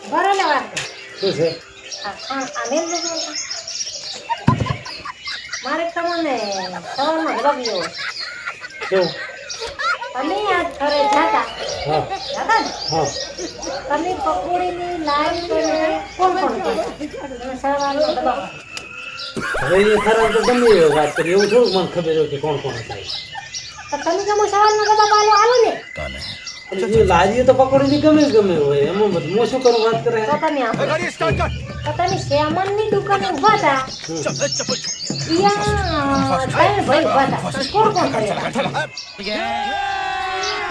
બરાબર વાત શું છે આને મારે તમને સવારમાં જવાબ લેવો શું તમે આજ ઘરે જાતા હા ને હા તમે પકોડીની લાઈન કરીને કોણ કોણ કરતા તમે સવારનો જવાબ હવે એ ખરા તો ગમે એવી વાત કરી એવું થોડું મને ખબર હોય કે કોણ કોણ હતા તો તમે કેમ સવારનો જવાબ આલો ને એ લારીએ તો પકોડી ગમે હોય એમાં બધું હું શું કરું વાત કરે તો તમે આપો તો તમે શ્યામનની દુકાને ઊભા હતા યા ત્રણ ભાઈ ઊભા હતા કોણ કોણ કર્યા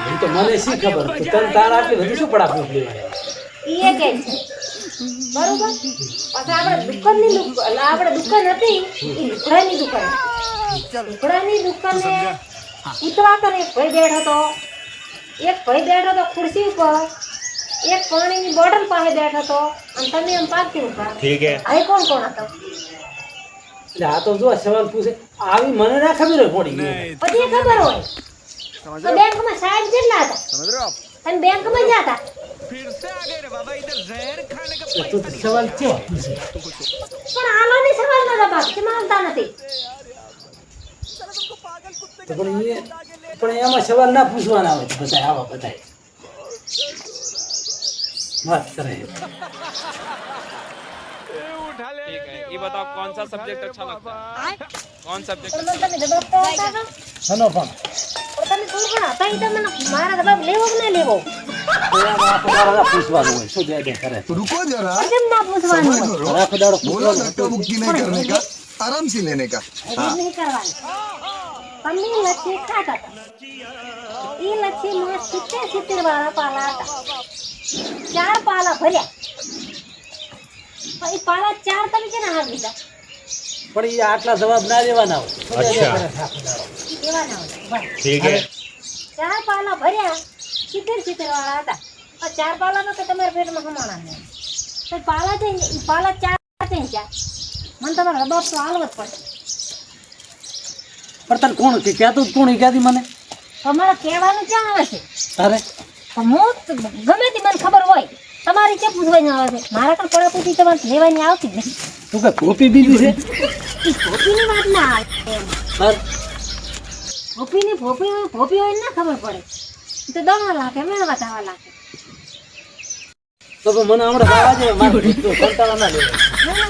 એ તો મને શી ખબર તો તને તારા આટલી બધી શું પડા પૂછ લેવાય ઈ કે છે બરોબર પછી આપણે દુકાન હતી ઈ લુગડાની દુકાન લુગડાની દુકાને ઉતવા કરે એક ભાઈ બેઠો હતો ખુરશી ઉપર એક પાણીની બોટલ પાસે બેઠો હતો અને તમે એમ પાછી ઉભા ठीक है આ કોણ કોણ હતો એટલે આ તો જો સવાલ પૂછે આવી મને ના ખબર હોય પડી ગઈ પછી ખબર હોય તો બેંકમાં સાહેબ કેટલા હતા समझ रहे हो आप અને બેંકમાં જતા फिर से आ गए रे बाबा इधर जहर खाने का તો સવાલ કેવો પૂછે પણ આલોની સવાલનો જવાબ કે માનતા નથી તો પણ એમાં સવાલ ના પૂછવાના હોય બધા આવા બધા વાત કરે उठा ले ठीक है ये बताओ कौन सा सब्जेक्ट अच्छा लगता है कौन सब्जेक्ट પણ તમે જવાબ તો આપતા હતા શનો પણ પણ તમે કોણ હતા ઈ તમને મારા જવાબ લેવો કે ના લેવો તમારા પૂછવાનું હોય શું દે કરે तो रुको जरा કેમ ના પૂછવાનું હોય करो રાખો દાડો बोला धक्का मुक्की नहीं करने का आराम से लेने का હજી નહીં કરવાનું તમે લચ્છી ખાતા હતા ઈ લચ્છીમાં 70 વાળા પાલા હતા 4 પાલા ભર્યા પણ ઈ પાલા 4 તમે કેના હાથ દીધા પણ એ આટલા જવાબ ના દેવાના હોય અચ્છા. કેવાના હોય બસ ठीक है 4 પાલા ભર્યા 70 વાળા હતા આ 4 પાલા તો તમારા પેટમાં હમાણા નહીં તો પાલા છે ઈ પાલા 4 છે ને 4 મને તમારો જવાબ તો આલવો જ પડે પણ તને કોણ કે ક્યાં કોણ એ ક્યાંથી મને તમારે કહેવાનું ક્યાં આવે છે તારે પણ હું ગમે તે મને ખબર હોય તમારી ક્યાં પૂછવાની આવે છે મારા પણ પડાપૂછી તમારે લેવાની આવતી જ નથી તું કઈ કોપી બીજી છે ઈ ભોપીની વાત ના આવે એમ તાર ભોપી હોય ના ખબર પડે ઈ તો દવા લાગે મેળવા થવા લાગે તો મને હમણાં બાવા છે મારે કંટાળા ના લેવાય